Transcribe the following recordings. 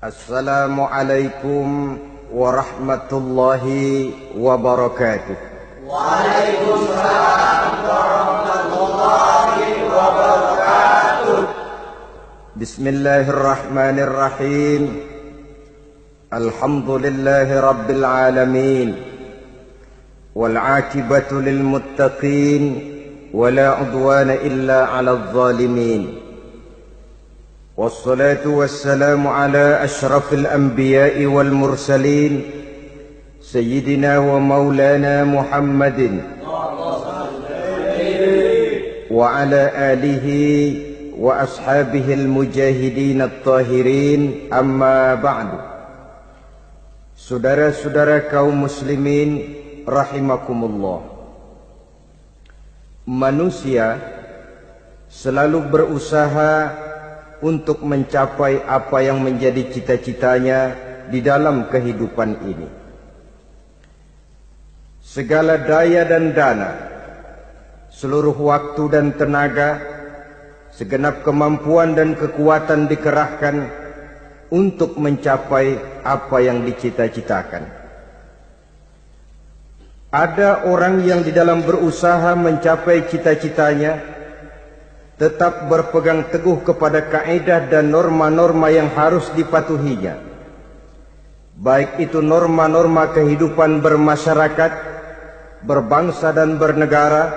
Assalamualaikum warahmatullahi wabarakatuh. Waalaikumsalam warahmatullahi wabarakatuh. Bismillahirrahmanirrahim. Alhamdulillahi rabbil alamin. Wal aqibatu lil muttaqin wala udwana illa 'alal zalimin. Wassalatu wassalamu ala asyrafil anbiya'i wal mursalin Sayyidina wa maulana Muhammadin wa ala alihi wa ashabihi al-mujahidin at-tahirin, amma ba'du. Saudara-saudara kaum muslimin rahimakumullah, manusia selalu berusaha untuk mencapai apa yang menjadi cita-citanya di dalam kehidupan ini. Segala daya dan dana, seluruh waktu dan tenaga, segenap kemampuan dan kekuatan dikerahkan untuk mencapai apa yang dicita-citakan. Ada orang yang di dalam berusaha mencapai cita-citanya tetap berpegang teguh kepada kaidah dan norma-norma yang harus dipatuhinya, baik itu norma-norma kehidupan bermasyarakat, berbangsa dan bernegara,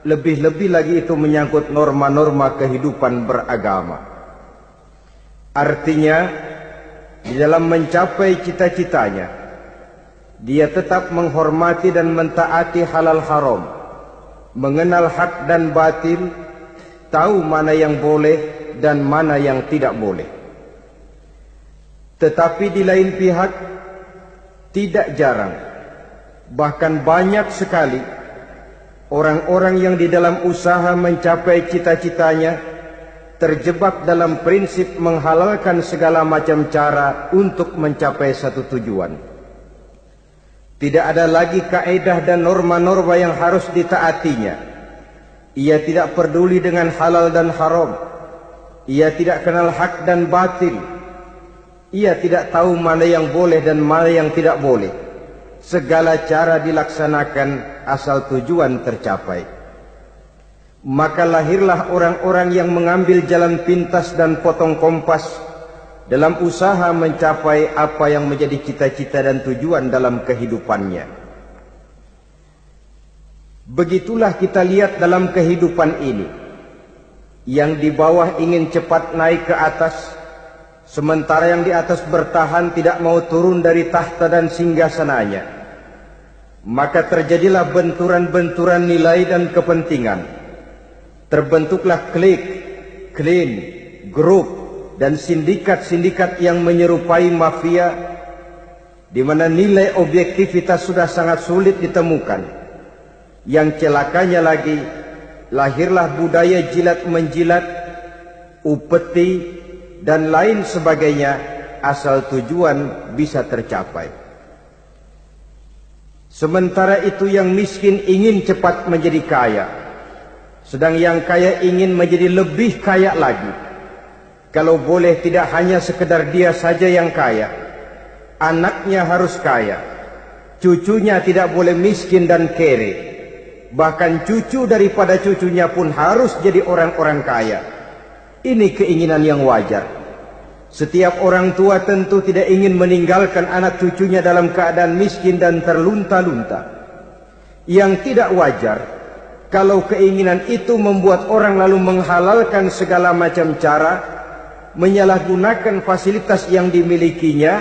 lebih-lebih lagi itu menyangkut norma-norma kehidupan beragama. Artinya, di dalam mencapai cita-citanya, dia tetap menghormati dan mentaati halal haram, mengenal hak dan batil, tahu mana yang boleh dan mana yang tidak boleh. Tetapi di lain pihak, tidak jarang, bahkan banyak sekali orang-orang yang di dalam usaha mencapai cita-citanya terjebak dalam prinsip menghalalkan segala macam cara untuk mencapai satu tujuan. Tidak ada lagi kaedah dan norma-norma yang harus ditaatinya. Ia tidak peduli dengan halal dan haram. Ia tidak kenal hak dan batil. Ia tidak tahu mana yang boleh dan mana yang tidak boleh. Segala cara dilaksanakan asal tujuan tercapai. Maka lahirlah orang-orang yang mengambil jalan pintas dan potong kompas dalam usaha mencapai apa yang menjadi cita-cita dan tujuan dalam kehidupannya. Begitulah kita lihat dalam kehidupan ini. Yang di bawah ingin cepat naik ke atas, sementara yang di atas bertahan tidak mau turun dari tahta dan singgasananya. Maka terjadilah benturan-benturan nilai dan kepentingan. Terbentuklah klik, klan, grup, dan sindikat-sindikat yang menyerupai mafia, di mana nilai objektivitas sudah sangat sulit ditemukan. Yang celakanya lagi, lahirlah budaya jilat-menjilat, upeti, dan lain sebagainya asal tujuan bisa tercapai. Sementara itu yang miskin ingin cepat menjadi kaya, sedang yang kaya ingin menjadi lebih kaya lagi. Kalau boleh tidak hanya sekedar dia saja yang kaya, anaknya harus kaya, cucunya tidak boleh miskin dan kere. Bahkan cucu daripada cucunya pun harus jadi orang-orang kaya. Ini keinginan yang wajar. Setiap orang tua tentu tidak ingin meninggalkan anak cucunya dalam keadaan miskin dan terlunta-lunta. Yang tidak wajar, kalau keinginan itu membuat orang lalu menghalalkan segala macam cara, menyalahgunakan fasilitas yang dimilikinya,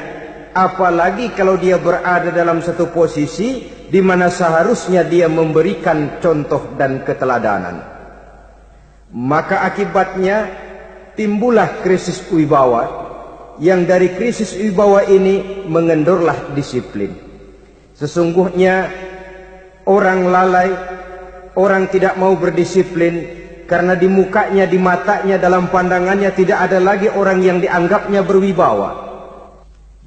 apalagi kalau dia berada dalam satu posisi di mana seharusnya dia memberikan contoh dan keteladanan. Maka akibatnya timbullah krisis wibawa, yang dari krisis wibawa ini mengendorlah disiplin. Sesungguhnya orang lalai, orang tidak mau berdisiplin karena di mukanya, di matanya, dalam pandangannya tidak ada lagi orang yang dianggapnya berwibawa.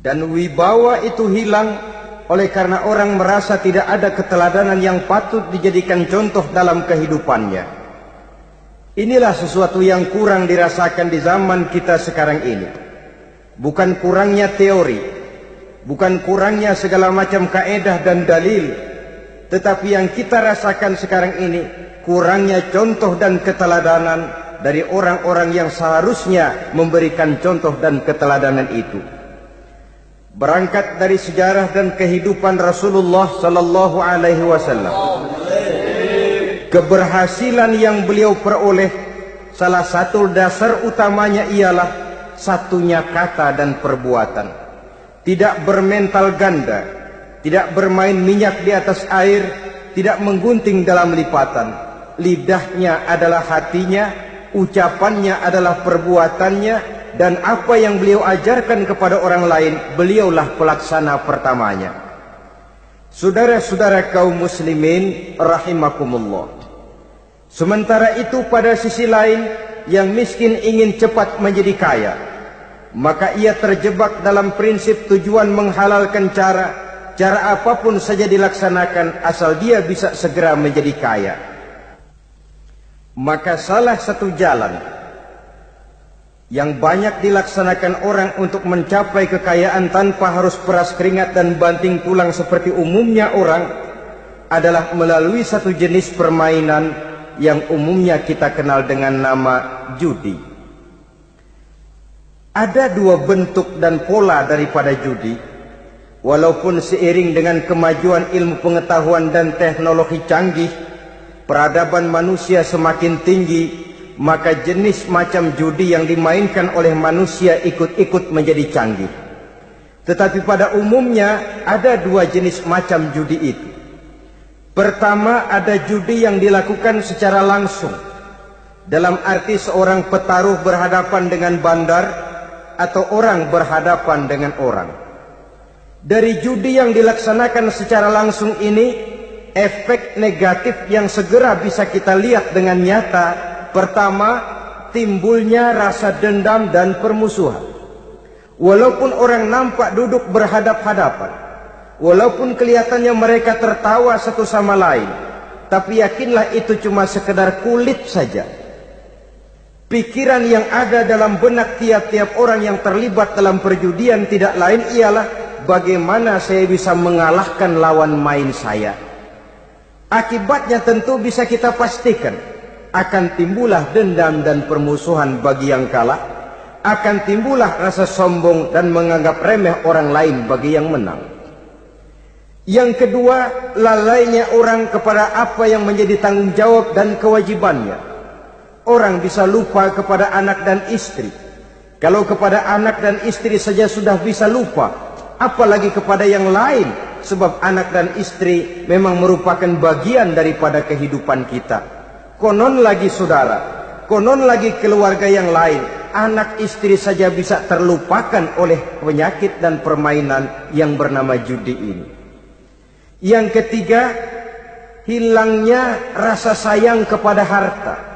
Dan wibawa itu hilang oleh karena orang merasa tidak ada keteladanan yang patut dijadikan contoh dalam kehidupannya. Inilah sesuatu yang kurang dirasakan di zaman kita sekarang ini. bukan kurangnya teori, bukan kurangnya segala macam kaedah dan dalil, tetapi yang kita rasakan sekarang ini kurangnya contoh dan keteladanan dari orang-orang yang seharusnya memberikan contoh dan keteladanan itu. Berangkat dari sejarah dan kehidupan Rasulullah sallallahu alaihi wasallam, keberhasilan yang beliau peroleh, salah satu dasar utamanya ialah satunya kata dan perbuatan. Tidak bermental ganda, tidak bermain minyak di atas air, tidak menggunting dalam lipatan. Lidahnya adalah hatinya, ucapannya adalah perbuatannya, dan apa yang beliau ajarkan kepada orang lain, beliaulah pelaksana pertamanya. Saudara-saudara kaum muslimin rahimakumullah. Sementara itu pada sisi lain, yang miskin ingin cepat menjadi kaya, maka ia terjebak dalam prinsip tujuan menghalalkan cara apapun saja dilaksanakan asal dia bisa segera menjadi kaya. Maka salah satu jalan yang banyak dilaksanakan orang untuk mencapai kekayaan tanpa harus peras keringat dan banting tulang seperti umumnya orang adalah melalui satu jenis permainan yang umumnya kita kenal dengan nama judi. Ada dua bentuk dan pola daripada judi. Walaupun seiring dengan kemajuan ilmu pengetahuan dan teknologi canggih, peradaban manusia semakin tinggi, maka jenis macam judi yang dimainkan oleh manusia ikut-ikut menjadi canggih. Tetapi pada umumnya ada dua jenis macam judi itu. Pertama, ada judi yang dilakukan secara langsung, dalam arti seorang petaruh berhadapan dengan bandar atau orang berhadapan dengan orang. Dari judi yang dilaksanakan secara langsung ini, efek negatif yang segera bisa kita lihat dengan nyata. Pertama, timbulnya rasa dendam dan permusuhan. Walaupun orang nampak duduk berhadap-hadapan, walaupun kelihatannya mereka tertawa satu sama lain, tapi yakinlah itu cuma sekedar kulit saja. Pikiran yang ada dalam benak tiap-tiap orang yang terlibat dalam perjudian tidak lain ialah bagaimana saya bisa mengalahkan lawan main saya. Akibatnya tentu bisa kita pastikan, akan timbullah dendam dan permusuhan bagi yang kalah, akan timbullah rasa sombong dan menganggap remeh orang lain bagi yang menang. Yang kedua, lalainya orang kepada apa yang menjadi tanggung jawab dan kewajibannya. Orang bisa lupa kepada anak dan istri. Kalau kepada anak dan istri saja sudah bisa lupa, apalagi kepada yang lain, sebab anak dan istri memang merupakan bagian daripada kehidupan kita. Konon lagi saudara, konon lagi keluarga yang lain, anak istri saja bisa terlupakan oleh penyakit dan permainan yang bernama judi ini. Yang ketiga, hilangnya rasa sayang kepada harta.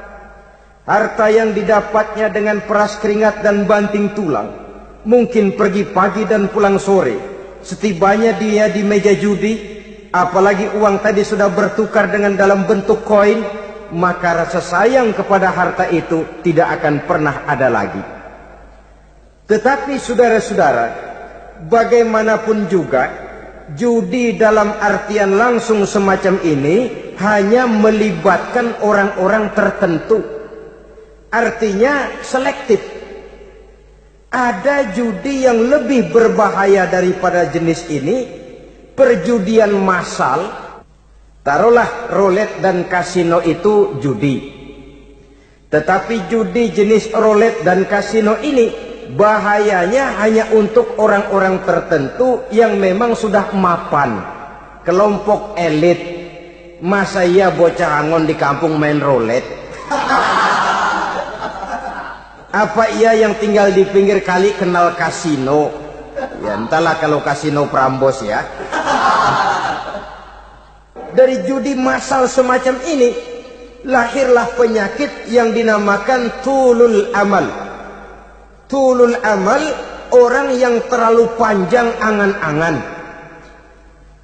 Harta yang didapatnya dengan peras keringat dan banting tulang. Mungkin pergi pagi dan pulang sore. Setibanya dia di meja judi, apalagi uang tadi sudah bertukar dengan dalam bentuk koin, maka rasa sayang kepada harta itu tidak akan pernah ada lagi. Tetapi saudara-saudara, bagaimanapun juga, judi dalam artian langsung semacam ini hanya melibatkan orang-orang tertentu. Artinya selektif. Ada judi yang lebih berbahaya daripada jenis ini, perjudian massal. Taruhlah roulette dan kasino itu judi. Tetapi judi jenis roulette dan kasino ini bahayanya hanya untuk orang-orang tertentu yang memang sudah mapan, kelompok elit. Masa iya bocah angon di kampung main roulette? Apa iya yang tinggal di pinggir kali kenal kasino? Ya entahlah kalau kasino Prambos ya. Dari judi massal semacam ini lahirlah penyakit yang dinamakan tulul amal. Tulul amal, orang yang terlalu panjang angan-angan.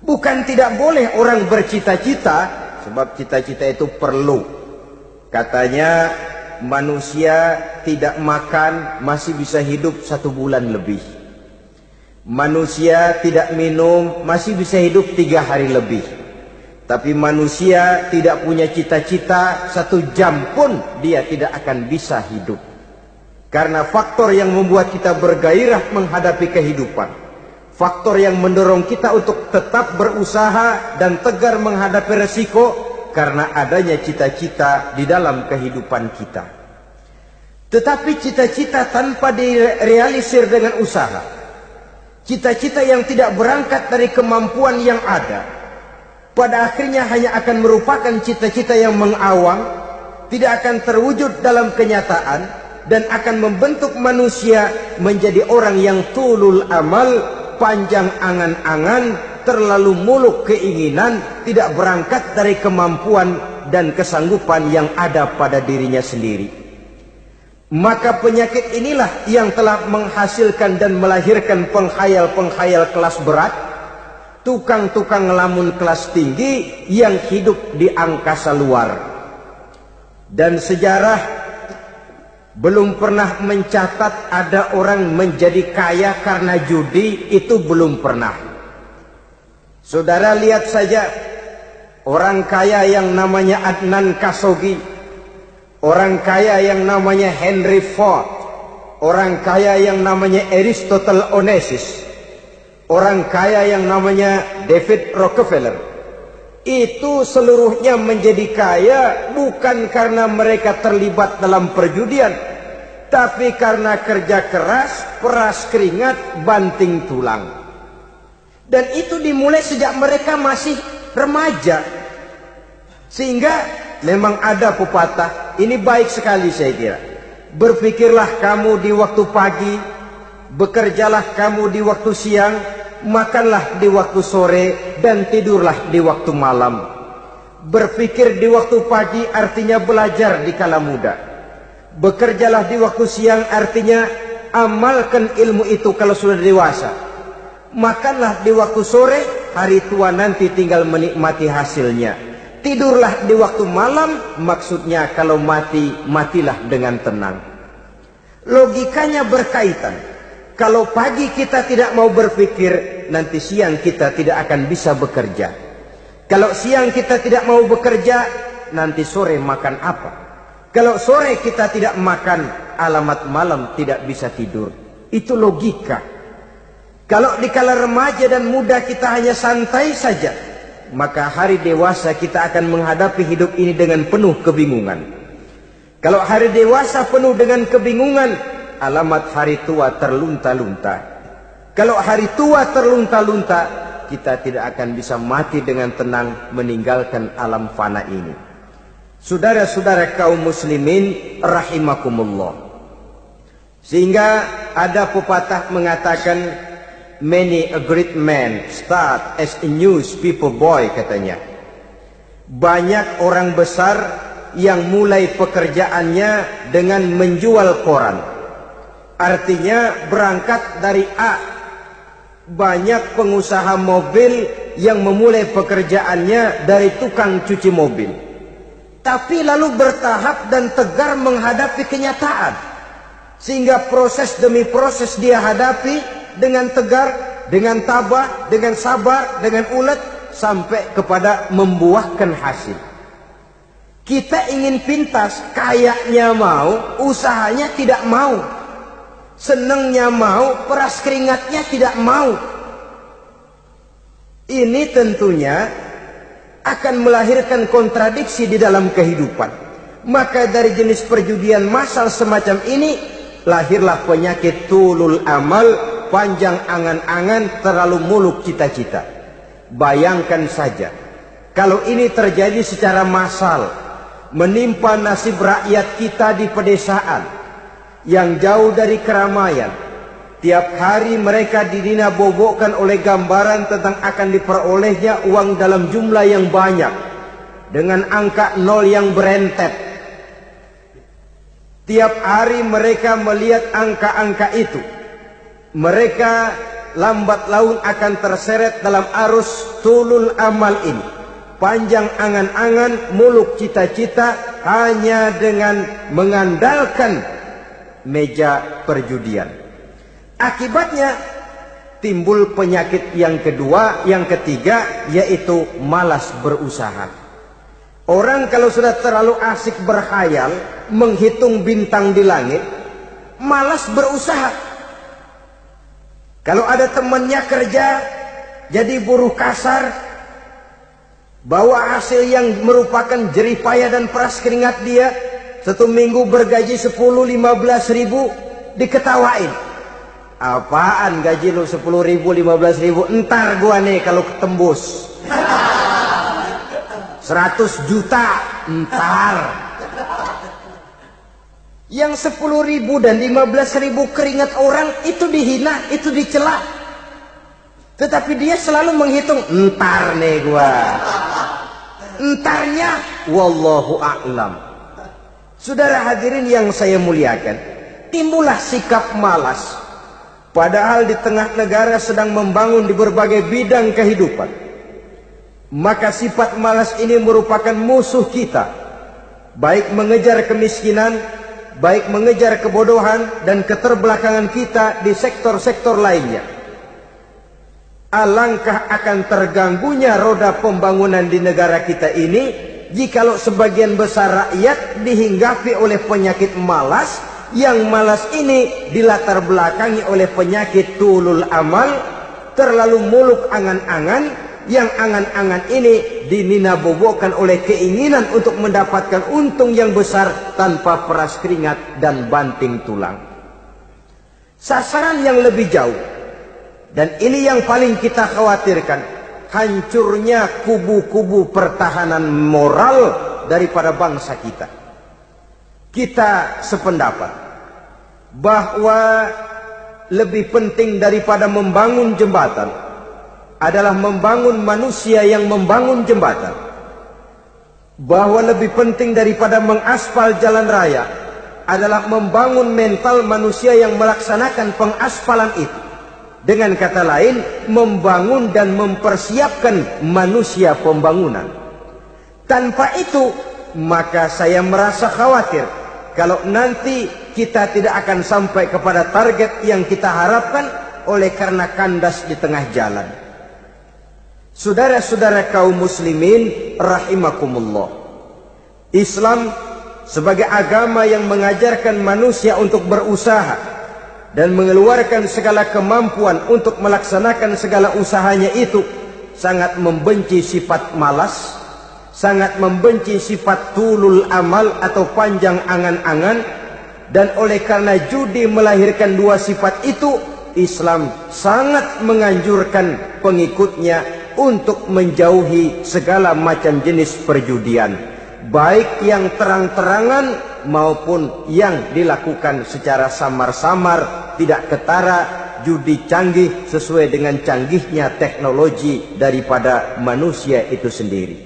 Bukan tidak boleh orang bercita-cita, sebab cita-cita itu perlu. Katanya manusia tidak makan masih bisa hidup 1 bulan lebih. Manusia tidak minum masih bisa hidup 3 hari lebih. Tapi manusia tidak punya cita-cita, 1 jam pun dia tidak akan bisa hidup. Karena faktor yang membuat kita bergairah menghadapi kehidupan, faktor yang mendorong kita untuk tetap berusaha dan tegar menghadapi resiko, karena adanya cita-cita di dalam kehidupan kita. Tetapi cita-cita tanpa direalisir dengan usaha, cita-cita yang tidak berangkat dari kemampuan yang ada, pada akhirnya hanya akan merupakan cita-cita yang mengawang, tidak akan terwujud dalam kenyataan, dan akan membentuk manusia menjadi orang yang tulul amal, panjang angan-angan, terlalu muluk keinginan, tidak berangkat dari kemampuan dan kesanggupan yang ada pada dirinya sendiri. Maka penyakit inilah yang telah menghasilkan dan melahirkan penghayal-penghayal kelas berat, tukang-tukang ngelamun kelas tinggi yang hidup di angkasa luar. Dan sejarah belum pernah mencatat ada orang menjadi kaya karena judi, itu belum pernah. Saudara lihat saja orang kaya yang namanya Adnan Khashoggi, orang kaya yang namanya Henry Ford, orang kaya yang namanya Aristotle Onassis, orang kaya yang namanya David Rockefeller. Itu seluruhnya menjadi kaya bukan karena mereka terlibat dalam perjudian, tapi karena kerja keras, peras keringat, banting tulang. Dan itu dimulai sejak mereka masih remaja. Sehingga memang ada pepatah, ini baik sekali saya kira. Berpikirlah kamu di waktu pagi, bekerjalah kamu di waktu siang, makanlah di waktu sore, dan tidurlah di waktu malam. Berpikir di waktu pagi artinya belajar di kala muda. Bekerjalah di waktu siang artinya amalkan ilmu itu kalau sudah dewasa. Makanlah di waktu sore, hari tua nanti tinggal menikmati hasilnya. Tidurlah di waktu malam, maksudnya kalau mati, matilah dengan tenang. Logikanya berkaitan. Kalau pagi kita tidak mau berpikir, nanti siang kita tidak akan bisa bekerja. Kalau siang kita tidak mau bekerja, nanti sore makan apa? Kalau sore kita tidak makan, alamat malam tidak bisa tidur. Itu logika. Kalau di kala remaja dan muda kita hanya santai saja, maka hari dewasa kita akan menghadapi hidup ini dengan penuh kebingungan. Kalau hari dewasa penuh dengan kebingungan, alamat hari tua terlunta-lunta. Kalau hari tua terlunta-lunta, kita tidak akan bisa mati dengan tenang meninggalkan alam fana ini. Saudara-saudara kaum muslimin rahimakumullah. Sehingga ada pepatah mengatakan, many a great man start as a newspaper boy, katanya. Banyak orang besar yang mulai pekerjaannya dengan menjual koran. Artinya berangkat dari A. Banyak pengusaha mobil yang memulai pekerjaannya dari tukang cuci mobil, tapi lalu bertahap dan tegar menghadapi kenyataan, sehingga proses demi proses dia hadapi dengan tegar, dengan tabah, dengan sabar, dengan ulet, sampai kepada membuahkan hasil. Kita ingin pintas, kayaknya mau, usahanya tidak mau, senangnya mau, peras keringatnya tidak mau. Ini tentunya akan melahirkan kontradiksi di dalam kehidupan. Maka dari jenis perjudian massal semacam ini, lahirlah penyakit tulul amal, panjang angan-angan, terlalu muluk cita-cita. Bayangkan saja, kalau ini terjadi secara massal, menimpa nasib rakyat kita di pedesaan yang jauh dari keramaian. Tiap hari mereka didina-bobokkan oleh gambaran tentang akan diperolehnya uang dalam jumlah yang banyak, dengan angka nol yang berentet. Tiap hari mereka melihat angka-angka itu. Mereka lambat laun akan terseret dalam arus tulul amal ini, panjang angan-angan, muluk cita-cita hanya dengan mengandalkan meja perjudian. Akibatnya timbul penyakit yang kedua, yang ketiga, yaitu malas berusaha. Orang kalau sudah terlalu asik berkhayal, menghitung bintang di langit, malas berusaha. Kalau ada temannya kerja jadi buruh kasar, bawa hasil yang merupakan jerih payah dan peras keringat dia, satu minggu bergaji 10-15 ribu, diketawain. Apaan gaji lu 10 ribu, 15 ribu, entar gua nih kalau ketembus 100 juta, entar. Yang 10 ribu dan 15 ribu keringat orang itu dihina, itu dicela. Tetapi dia selalu menghitung, entar nih gua. Entarnya, wallahu a'lam. Saudara hadirin yang saya muliakan, timbullah sikap malas. Padahal di tengah negara sedang membangun di berbagai bidang kehidupan. Maka sifat malas ini merupakan musuh kita. Baik mengejar kemiskinan, baik mengejar kebodohan dan keterbelakangan kita di sektor-sektor lainnya. Alangkah akan terganggunya roda pembangunan di negara kita ini jikalau sebagian besar rakyat dihinggapi oleh penyakit malas, yang malas ini dilatar belakangi oleh penyakit tulul amal, terlalu muluk angan-angan, yang angan-angan ini dininabobokan oleh keinginan untuk mendapatkan untung yang besar tanpa peras keringat dan banting tulang. Sasaran yang lebih jauh, dan ini yang paling kita khawatirkan, hancurnya kubu-kubu pertahanan moral daripada bangsa kita. Kita sependapat bahwa lebih penting daripada membangun jembatan adalah membangun manusia yang membangun jembatan. Bahwa lebih penting daripada mengaspal jalan raya adalah membangun mental manusia yang melaksanakan pengaspalan itu. Dengan kata lain, membangun dan mempersiapkan manusia pembangunan. Tanpa itu, maka saya merasa khawatir kalau nanti kita tidak akan sampai kepada target yang kita harapkan oleh karena kandas di tengah jalan. Saudara-saudara kaum muslimin rahimakumullah, Islam sebagai agama yang mengajarkan manusia untuk berusaha dan mengeluarkan segala kemampuan untuk melaksanakan segala usahanya itu, sangat membenci sifat malas, sangat membenci sifat tulul amal atau panjang angan-angan. Dan oleh karena judi melahirkan dua sifat itu, Islam sangat menganjurkan pengikutnya untuk menjauhi segala macam jenis perjudian, baik yang terang-terangan maupun yang dilakukan secara samar-samar, tidak ketara, judi canggih sesuai dengan canggihnya teknologi daripada manusia itu sendiri.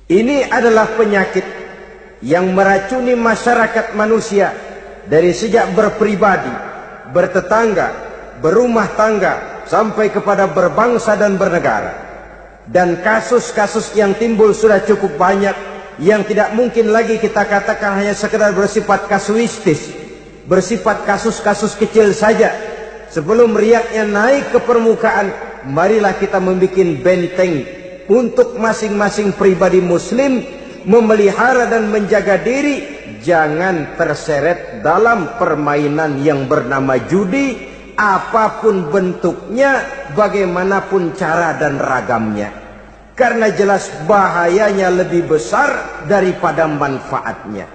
Ini adalah penyakit yang meracuni masyarakat manusia dari sejak berpribadi, bertetangga, berumah tangga, sampai kepada berbangsa dan bernegara. Dan kasus-kasus yang timbul sudah cukup banyak, yang tidak mungkin lagi kita katakan hanya sekedar bersifat kasuistis, bersifat kasus-kasus kecil saja. Sebelum riaknya naik ke permukaan, marilah kita membuat benteng untuk masing-masing pribadi muslim memelihara dan menjaga diri, jangan terseret dalam permainan yang bernama judi, apapun bentuknya, bagaimanapun cara dan ragamnya. Karena jelas bahayanya lebih besar daripada manfaatnya.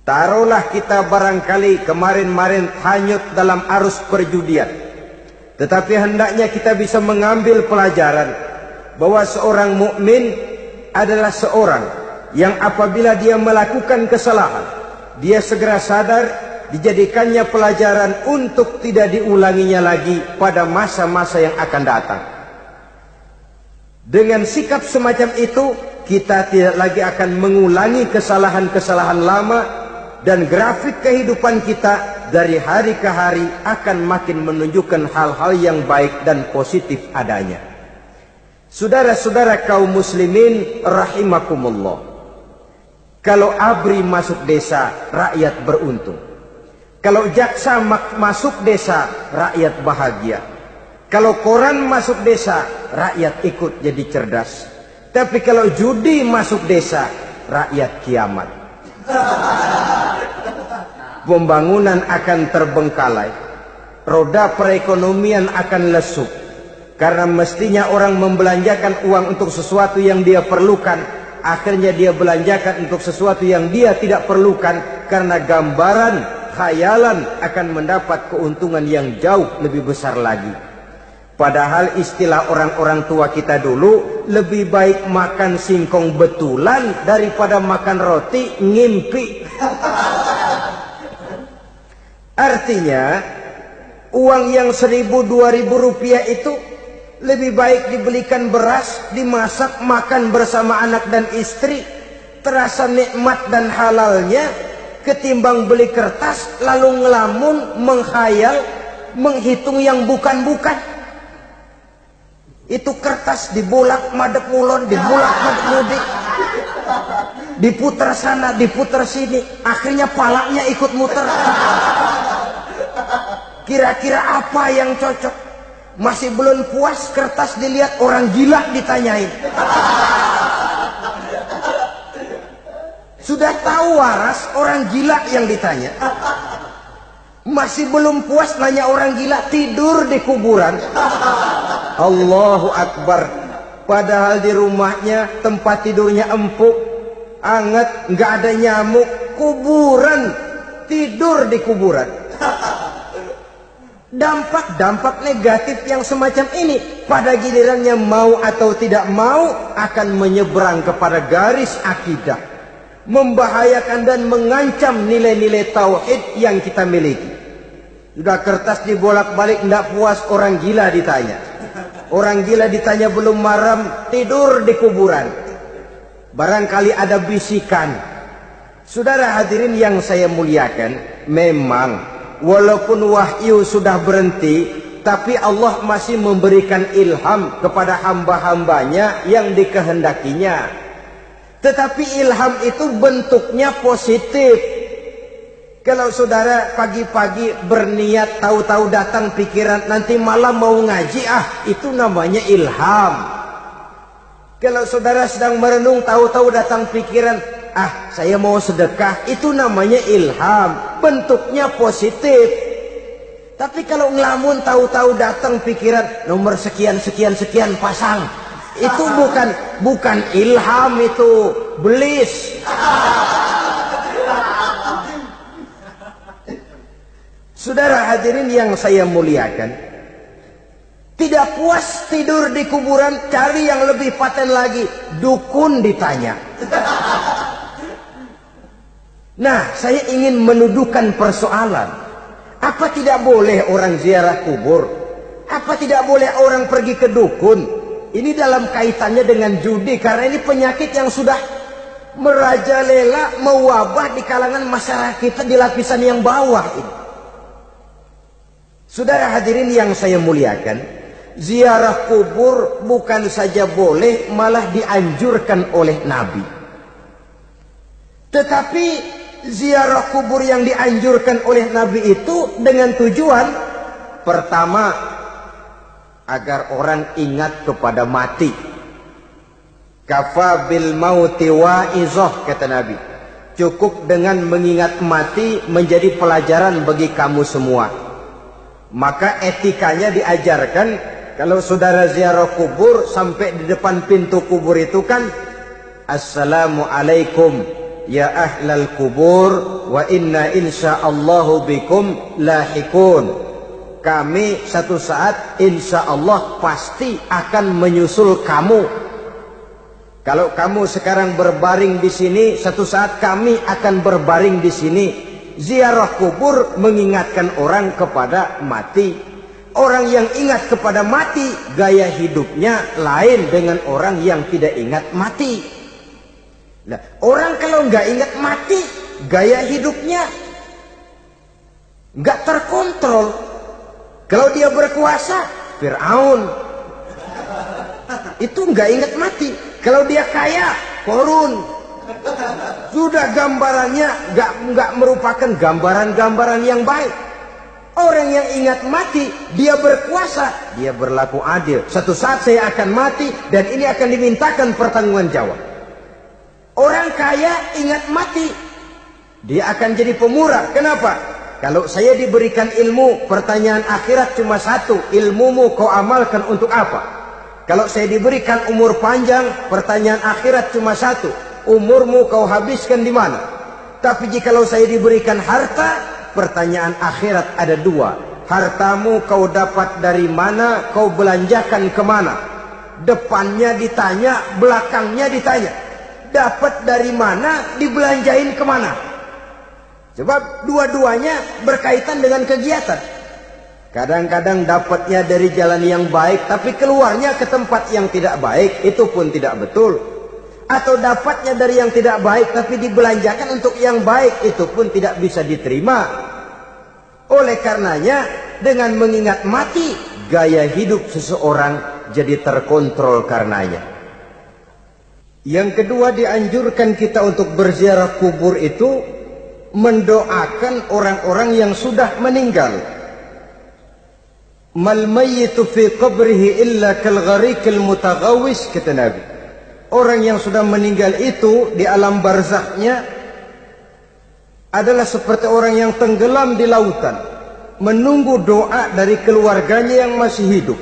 Taruhlah kita barangkali kemarin-marin hanyut dalam arus perjudian, tetapi hendaknya kita bisa mengambil pelajaran bahwa seorang mukmin adalah seorang yang apabila dia melakukan kesalahan, dia segera sadar, dijadikannya pelajaran untuk tidak diulanginya lagi pada masa-masa yang akan datang. Dengan sikap semacam itu, kita tidak lagi akan mengulangi kesalahan-kesalahan lama, dan grafik kehidupan kita dari hari ke hari akan makin menunjukkan hal-hal yang baik dan positif adanya. Saudara-saudara kaum muslimin rahimakumullah. Kalau ABRI masuk desa, rakyat beruntung. Kalau jaksa masuk desa, rakyat bahagia. Kalau koran masuk desa, rakyat ikut jadi cerdas. Tapi kalau judi masuk desa, rakyat kiamat. Pembangunan akan terbengkalai. Roda perekonomian akan lesu. Karena mestinya orang membelanjakan uang untuk sesuatu yang dia perlukan, akhirnya dia belanjakan untuk sesuatu yang dia tidak perlukan, karena gambaran, khayalan akan mendapat keuntungan yang jauh lebih besar lagi. Padahal istilah orang-orang tua kita dulu, lebih baik makan singkong betulan daripada makan roti ngimpi. Artinya, uang yang 1.000-2.000 rupiah itu lebih baik dibelikan beras, dimasak, makan bersama anak dan istri, terasa nikmat dan halalnya, ketimbang beli kertas lalu ngelamun, menghayal, menghitung yang bukan-bukan. Itu kertas dibolak madep mulon, dibolak madep mudik, diputar sana, diputar sini, akhirnya palanya ikut muter. Kira-kira apa yang cocok? Masih belum puas, kertas dilihat, orang gila ditanyain. Sudah tahu waras, orang gila yang ditanya. Masih belum puas, nanya orang gila, tidur di kuburan. Allahu Akbar. Padahal di rumahnya tempat tidurnya empuk, anget, nggak ada nyamuk. Kuburan, tidur di kuburan. Dampak-dampak negatif yang semacam ini pada gilirannya mau atau tidak mau akan menyeberang kepada garis akidah, membahayakan dan mengancam nilai-nilai tauhid yang kita miliki. Sudah kertas dibolak-balik, tidak puas, orang gila ditanya. Orang gila ditanya belum maram, tidur di kuburan. Barangkali ada bisikan. Saudara hadirin yang saya muliakan, memang walaupun wahyu sudah berhenti, tapi Allah masih memberikan ilham kepada hamba-hambanya yang dikehendakinya. Tetapi ilham itu bentuknya positif. Kalau saudara pagi-pagi berniat, tahu-tahu datang pikiran nanti malam mau ngaji, itu namanya ilham. Kalau saudara sedang merenung, tahu-tahu datang pikiran, saya mau sedekah, itu namanya ilham, bentuknya positif. Tapi kalau ngelamun, tahu-tahu datang pikiran nomor sekian sekian sekian pasang, itu bukan ilham, itu belis. Saudara hadirin yang saya muliakan, tidak puas tidur di kuburan, cari yang lebih paten lagi, dukun ditanya. Nah, saya ingin menuduhkan persoalan. Apa tidak boleh orang ziarah kubur? Apa tidak boleh orang pergi ke dukun? Ini dalam kaitannya dengan judi, karena ini penyakit yang sudah merajalela, mewabah di kalangan masyarakat kita di lapisan yang bawah ini. Saudara hadirin yang saya muliakan, ziarah kubur bukan saja boleh, malah dianjurkan oleh Nabi. Tetapi ziarah kubur yang dianjurkan oleh Nabi itu dengan tujuan pertama, agar orang ingat kepada mati. Kafa bil mauti wa'izah, kata Nabi. Cukup dengan mengingat mati menjadi pelajaran bagi kamu semua. Maka etikanya diajarkan, kalau saudara ziarah kubur, sampai di depan pintu kubur itu kan, Assalamualaikum ya ahlal kubur, wa inna insyaallahu bikum lahikun. Kami satu saat insya Allah pasti akan menyusul kamu. Kalau kamu sekarang berbaring di sini, satu saat kami akan berbaring di sini. Ziarah kubur mengingatkan orang kepada mati. Orang yang ingat kepada mati, gaya hidupnya lain dengan orang yang tidak ingat mati. Nah, orang kalau nggak ingat mati, gaya hidupnya nggak terkontrol. Kalau dia berkuasa, Fir'aun. itu nggak ingat mati. Kalau dia kaya, korun. Sudah gambarannya nggak merupakan gambaran-gambaran yang baik. Orang yang ingat mati, dia berkuasa, dia berlaku adil. Suatu saat saya akan mati dan ini akan dimintakan pertanggunganjawab. Orang kaya ingat mati, dia akan jadi pemurah. Kenapa? Kalau saya diberikan ilmu, pertanyaan akhirat cuma satu, ilmumu kau amalkan untuk apa? Kalau saya diberikan umur panjang, pertanyaan akhirat cuma satu, umurmu kau habiskan di mana? Tapi jikalau saya diberikan harta, pertanyaan akhirat ada dua. Hartamu kau dapat dari mana, kau belanjakan kemana? Depannya ditanya, belakangnya ditanya. Dapat dari mana, dibelanjain kemana? Sebab dua-duanya berkaitan dengan kegiatan. Kadang-kadang dapatnya dari jalan yang baik, tapi keluarnya ke tempat yang tidak baik, itu pun tidak betul. Atau dapatnya dari yang tidak baik, tapi dibelanjakan untuk yang baik, itu pun tidak bisa diterima. Oleh karenanya, dengan mengingat mati, gaya hidup seseorang jadi terkontrol karenanya. Yang kedua, dianjurkan kita untuk berziarah kubur itu mendoakan orang-orang yang sudah meninggal. Mal mayyitu fi qabrihi illa kal gharikil mutaghawis, kata Nabi. Orang yang sudah meninggal itu di alam barzakhnya adalah seperti orang yang tenggelam di lautan, menunggu doa dari keluarganya yang masih hidup.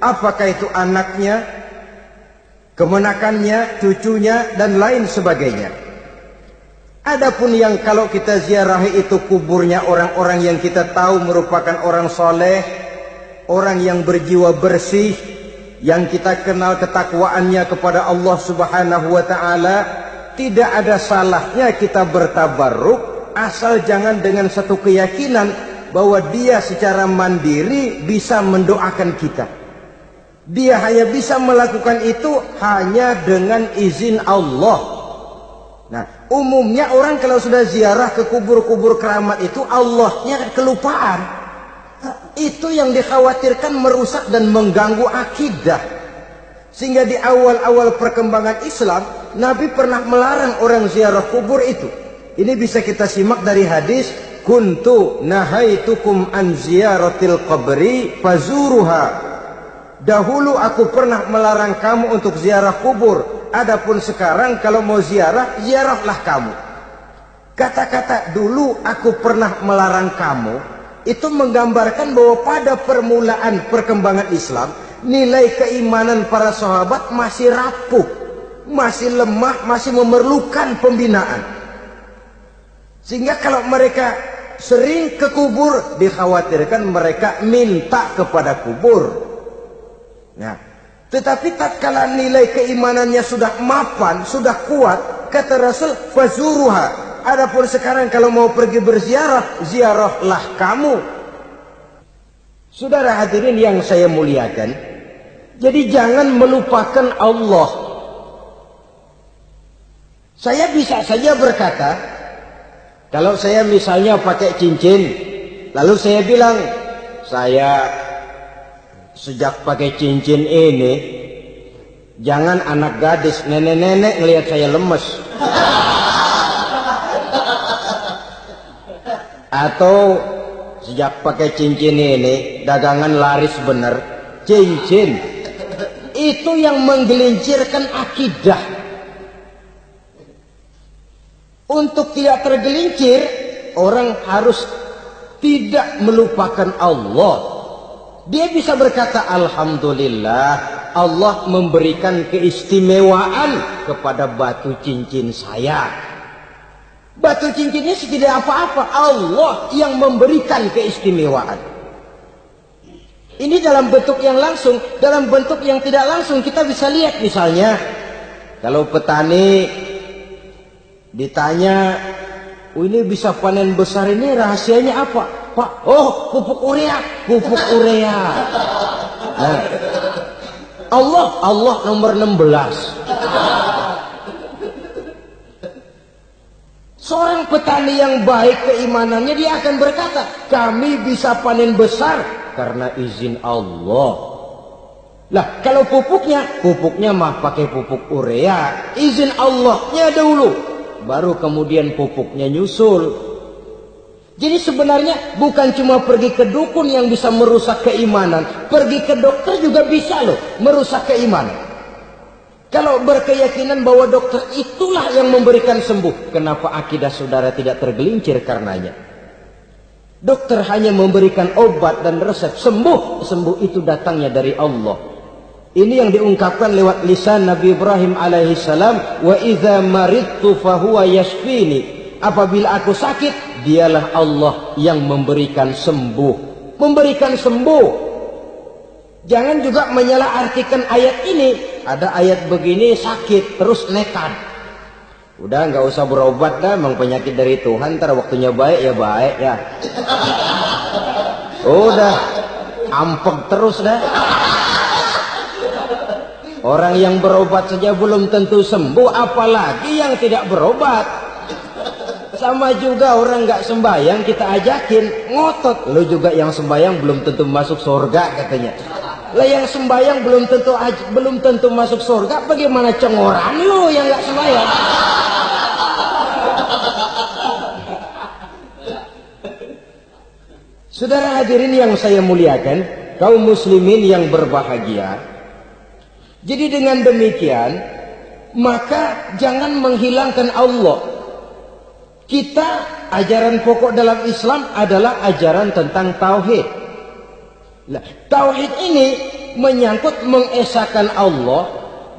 Apakah itu anaknya, kemenakannya, cucunya, dan lain sebagainya. Adapun yang kalau kita ziarahi itu kuburnya orang-orang yang kita tahu merupakan orang soleh, orang yang berjiwa bersih, yang kita kenal ketakwaannya kepada Allah Subhanahu wa Ta'ala, tidak ada salahnya kita bertabarruk, asal jangan dengan satu keyakinan bahwa dia secara mandiri bisa mendoakan kita. Dia hanya bisa melakukan itu hanya dengan izin Allah. Nah, umumnya orang kalau sudah ziarah ke kubur-kubur keramat itu, Allahnya kelupaan. Itu yang dikhawatirkan merusak dan mengganggu akidah. Sehingga di awal-awal perkembangan Islam, Nabi pernah melarang orang ziarah kubur itu. Ini bisa kita simak dari hadis, kuntu nahaitukum an ziyaratil qabri fazuruha. Dahulu aku pernah melarang kamu untuk ziarah kubur. Adapun sekarang kalau mau ziarah, ziarahlah kamu. Kata-kata dulu aku pernah melarang kamu, itu menggambarkan bahwa pada permulaan perkembangan Islam, nilai keimanan para sahabat masih rapuh, masih lemah, masih memerlukan pembinaan. Sehingga kalau mereka sering ke kubur, dikhawatirkan mereka minta kepada kubur. Nah, tetapi tatkala nilai keimanannya sudah mapan, sudah kuat, kata Rasul, fazuruha. Adapun sekarang kalau mau pergi berziarah, ziarahlah kamu. Saudara hadirin yang saya muliakan, jadi jangan melupakan Allah. Saya bisa saja berkata, kalau saya misalnya pakai cincin, lalu saya bilang, saya sejak pakai cincin ini, jangan anak gadis, nenek-nenek ngelihat saya lemes. Atau sejak pakai cincin ini, dagangan laris bener. Cincin itu yang menggelincirkan akidah. Untuk tidak tergelincir, orang harus tidak melupakan Allah. Dia bisa berkata, alhamdulillah, Allah memberikan keistimewaan kepada batu cincin saya. Batu cincinnya tidak apa-apa, Allah yang memberikan keistimewaan. Ini dalam bentuk yang langsung. Dalam bentuk yang tidak langsung kita bisa lihat, misalnya kalau petani ditanya, oh ini bisa panen besar ini rahasianya apa? Pak, oh pupuk urea, pupuk urea. Nah, Allah nomor 16. Seorang petani yang baik keimanannya, dia akan berkata, kami bisa panen besar karena izin Allah. Lah kalau pupuknya mah pakai pupuk urea, izin Allahnya dahulu, baru kemudian pupuknya nyusul. Jadi sebenarnya bukan cuma pergi ke dukun yang bisa merusak keimanan, pergi ke dokter juga bisa loh merusak keimanan. Kalau berkeyakinan bahwa dokter itulah yang memberikan sembuh, kenapa akidah saudara tidak tergelincir karenanya? Dokter hanya memberikan obat dan resep, sembuh itu datangnya dari Allah. Ini yang diungkapkan lewat lisan Nabi Ibrahim alaihissalam, wa idza maridtu fahuwa yashfini. Apabila aku sakit, dialah Allah yang memberikan sembuh. Memberikan sembuh. Jangan juga menyalahartikan ayat ini. Ada ayat begini sakit terus nekat. Udah nggak usah berobat dah, emang penyakit dari Tuhan, ntar waktunya baik ya baik ya. Udah ampek terus dah. Orang yang berobat saja belum tentu sembuh, apalagi yang tidak berobat. Sama juga orang nggak sembahyang kita ajakin ngotot, lo juga yang sembahyang belum tentu masuk surga katanya. Lah yang sembahyang belum tentu masuk surga, bagaimana cengoran lo yang nggak sembahyang? Saudara hadirin yang saya muliakan, kaum muslimin yang berbahagia. Jadi dengan demikian, maka jangan menghilangkan Allah. Kita, ajaran pokok dalam Islam adalah ajaran tentang tauhid. Nah, tauhid ini menyangkut mengesahkan Allah,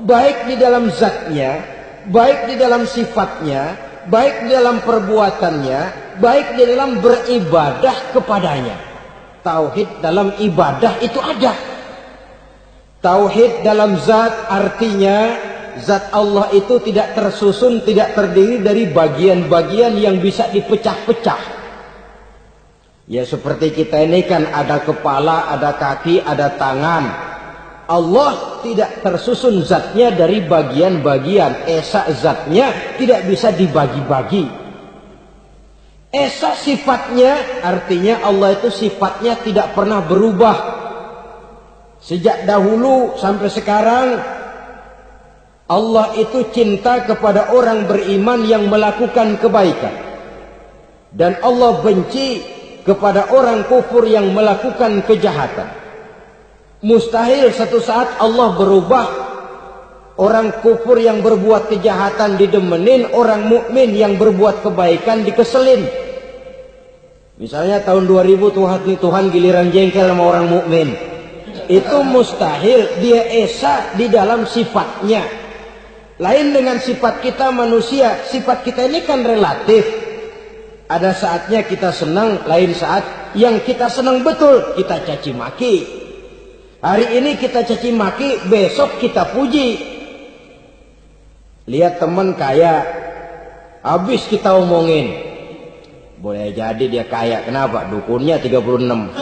baik di dalam zatnya, baik di dalam sifatnya, baik di dalam perbuatannya, baik di dalam beribadah kepadanya. Tauhid dalam ibadah itu ada. Tauhid dalam zat artinya zat Allah itu tidak tersusun, tidak terdiri dari bagian-bagian yang bisa dipecah-pecah. Ya seperti kita ini kan ada kepala, ada kaki, ada tangan. Allah tidak tersusun zatnya dari bagian-bagian. Esa zatnya tidak bisa dibagi-bagi. Esa sifatnya artinya Allah itu sifatnya tidak pernah berubah. Sejak dahulu sampai sekarang Allah itu cinta kepada orang beriman yang melakukan kebaikan. Dan Allah benci kepada orang kufur yang melakukan kejahatan. Mustahil satu saat Allah berubah. Orang kufur yang berbuat kejahatan didemenin, orang mukmin yang berbuat kebaikan dikeselin. Misalnya tahun 2000 Tuhan giliran jengkel sama orang mukmin. Itu mustahil, dia esa di dalam sifatnya. Lain dengan sifat kita manusia, sifat kita ini kan relatif. Ada saatnya kita senang, lain saat yang kita senang betul kita caci maki. Hari ini kita caci maki, besok kita puji. Lihat teman kaya, habis kita omongin. Boleh jadi dia kaya, kenapa? Dukunnya 36.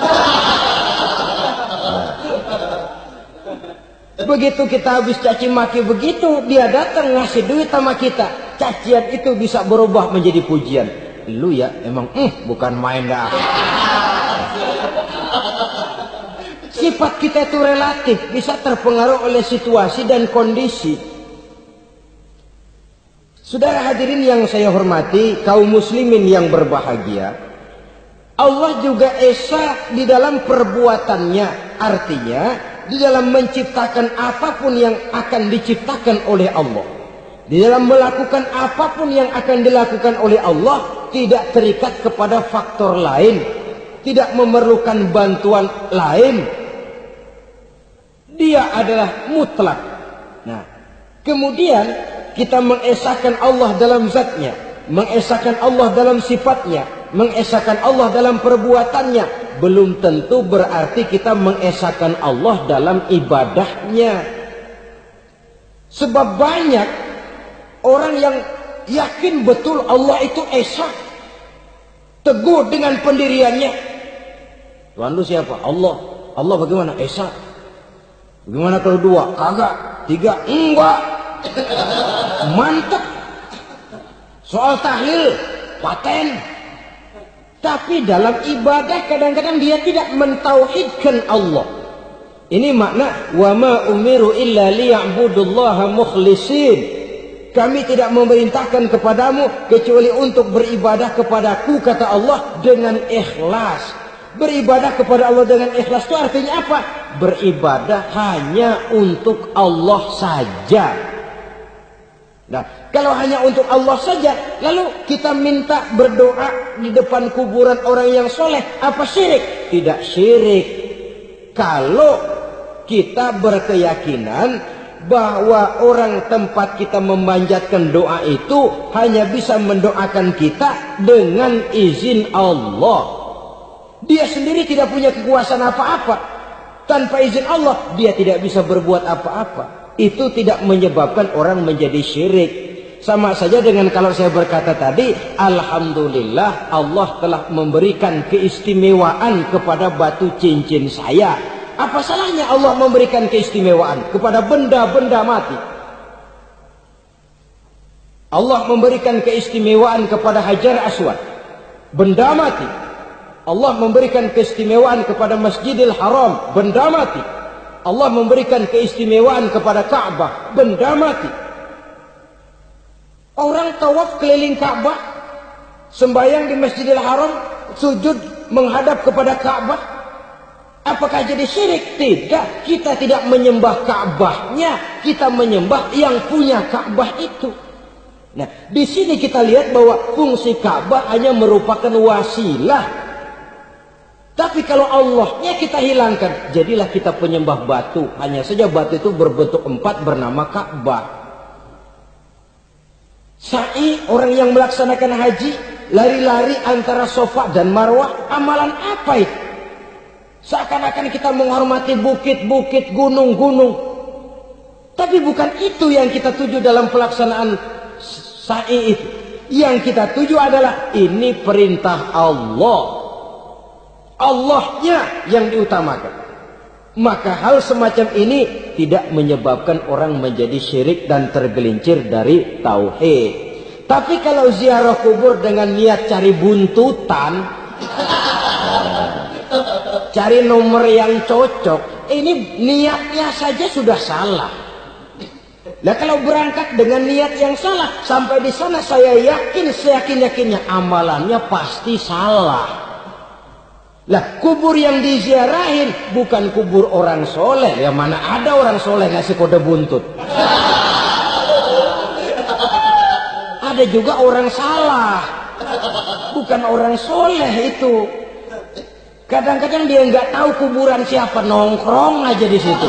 Begitu kita habis caci maki begitu, dia datang ngasih duit sama kita. Cacian itu bisa berubah menjadi pujian. Lu ya emang bukan main dah. Sifat kita itu relatif, bisa terpengaruh oleh situasi dan kondisi. Saudara hadirin yang saya hormati, kaum muslimin yang berbahagia, Allah juga esa di dalam perbuatannya. Artinya di dalam menciptakan apapun yang akan diciptakan oleh Allah, di dalam melakukan apapun yang akan dilakukan oleh Allah, tidak terikat kepada faktor lain, tidak memerlukan bantuan lain. Dia adalah mutlak. Nah, kemudian kita mengesahkan Allah dalam zatnya, mengesahkan Allah dalam sifatnya, mengesahkan Allah dalam perbuatannya. Belum tentu berarti kita mengesahkan Allah dalam ibadahnya. Sebab banyak orang yang yakin betul Allah itu esa, teguh dengan pendiriannya. Tuhan lu siapa? Allah. Allah bagaimana? Esa. Bagaimana kalau dua? Kagak. Tiga? Enggak. Mantap. Soal tahlil paten. Tapi dalam ibadah kadang-kadang dia tidak mentauhidkan Allah. Ini makna wa ma umiru illa liya'budullaha mukhlisin. Kami tidak memerintahkan kepadamu kecuali untuk beribadah kepadaku, kata Allah, dengan ikhlas. Beribadah kepada Allah dengan ikhlas itu artinya apa? Beribadah hanya untuk Allah saja. Nah, kalau hanya untuk Allah saja, lalu kita minta berdoa di depan kuburan orang yang soleh, apa syirik? Tidak syirik. Kalau kita berkeyakinan bahwa orang tempat kita memanjatkan doa itu hanya bisa mendoakan kita dengan izin Allah. Dia sendiri tidak punya kekuasaan apa-apa. Tanpa izin Allah, dia tidak bisa berbuat apa-apa. Itu tidak menyebabkan orang menjadi syirik. Sama saja dengan kalau saya berkata tadi, alhamdulillah Allah telah memberikan keistimewaan kepada batu cincin saya. Apa salahnya Allah memberikan keistimewaan kepada benda-benda mati? Allah memberikan keistimewaan kepada Hajar Aswad, benda mati. Allah memberikan keistimewaan kepada Masjidil Haram, benda mati. Allah memberikan keistimewaan kepada Ka'bah, benda mati. Orang tawaf keliling Ka'bah, sembahyang di Masjidil Haram, sujud menghadap kepada Ka'bah. Apakah jadi syirik? Tidak. Kita tidak menyembah Ka'bahnya, kita menyembah yang punya Ka'bah itu. Nah, di sini kita lihat bahwa fungsi Ka'bah hanya merupakan wasilah. Tapi kalau Allahnya kita hilangkan, jadilah kita penyembah batu. Hanya saja batu itu berbentuk 4 bernama Ka'bah. Sa'i, orang yang melaksanakan haji, lari-lari antara Safa dan Marwah, amalan apa itu? Seakan-akan kita menghormati bukit-bukit, gunung-gunung. Tapi bukan itu yang kita tuju dalam pelaksanaan sa'i itu. Yang kita tuju adalah ini perintah Allah. Allahnya yang diutamakan. Maka hal semacam ini tidak menyebabkan orang menjadi syirik dan tergelincir dari tauhid. Tapi kalau ziarah kubur dengan niat cari buntutan, cari nomor yang cocok, ini niatnya saja sudah salah. Nah, kalau berangkat dengan niat yang salah, sampai di sana saya yakin, seyakin-yakinnya amalannya pasti salah. Lah, kubur yang diziarahin bukan kubur orang soleh. Ya mana ada orang soleh ngasih kode buntut. Ada juga orang salah, bukan orang soleh itu. Kadang-kadang dia nggak tahu kuburan siapa, nongkrong aja di situ.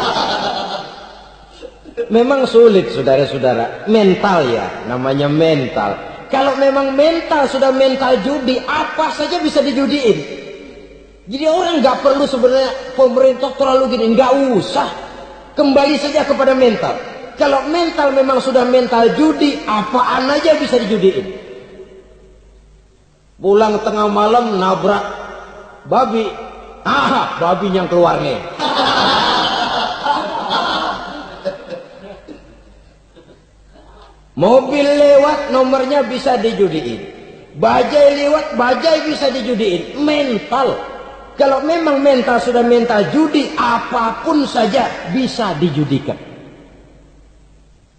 Memang sulit, saudara-saudara. Mental ya, namanya mental. Kalau memang mental sudah mental judi, apa saja bisa dijudiin. Jadi orang nggak perlu sebenarnya pemerintah terlalu gini, nggak usah. Kembali saja kepada mental. Kalau mental memang sudah mental judi, apaan aja bisa dijudiin. Pulang tengah malam nabrak babi, babi yang keluar nih. Mobil lewat, nomornya bisa dijudiin. Bajai lewat, bajai bisa dijudiin. Mental. Kalau memang mental sudah mental judi, apapun saja bisa dijudikan.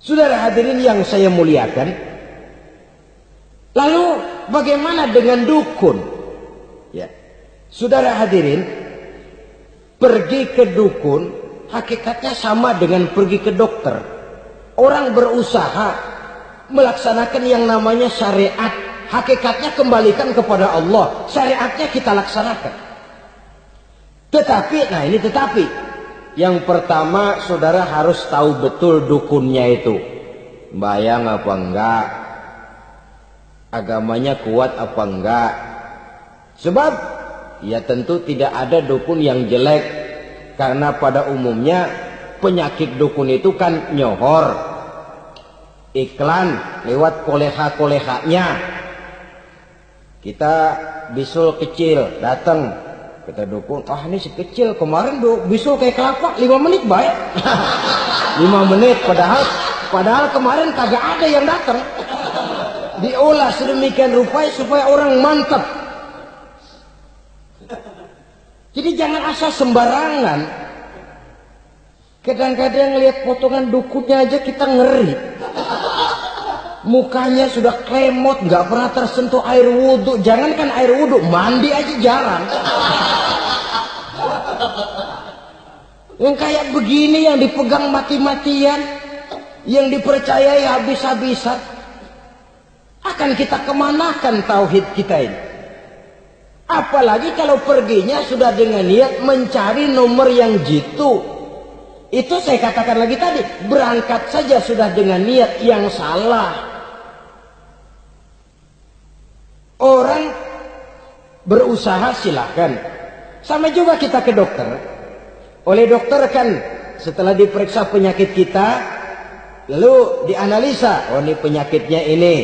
Saudara hadirin yang saya muliakan, lalu bagaimana dengan dukun? Ya, saudara hadirin, pergi ke dukun hakikatnya sama dengan pergi ke dokter. Orang berusaha melaksanakan yang namanya syariat, hakikatnya kembalikan kepada Allah. Syariatnya kita laksanakan. Tetapi, nah ini tetapi, yang pertama saudara harus tahu betul dukunnya itu bayang apa enggak, agamanya kuat apa enggak. Sebab ya tentu tidak ada dukun yang jelek, karena pada umumnya penyakit dukun itu kan nyohor, iklan lewat koleha-kolehanya. Kita bisul kecil datang, kita dukun, ini si kecil kemarin bisul kayak kelapa 5 menit baik. 5 menit padahal kemarin kagak ada yang datang. Diolah sedemikian rupa supaya orang mantap. Jadi jangan asal sembarangan. Kadang-kadang lihat potongan dukunnya aja kita ngeri. Mukanya sudah klemot, nggak pernah tersentuh air wudhu. Jangankan air wudhu, mandi aja jarang. Yang kayak begini yang dipegang mati-matian, yang dipercayai habis-habisan, akan kita kemanakan tauhid kita ini? Apalagi kalau perginya sudah dengan niat mencari nomor yang jitu. Itu saya katakan lagi tadi, berangkat saja sudah dengan niat yang salah. Orang berusaha silakan. Sama juga kita ke dokter. Oleh dokter kan setelah diperiksa penyakit kita, lalu dianalisa, oh ini penyakitnya ini.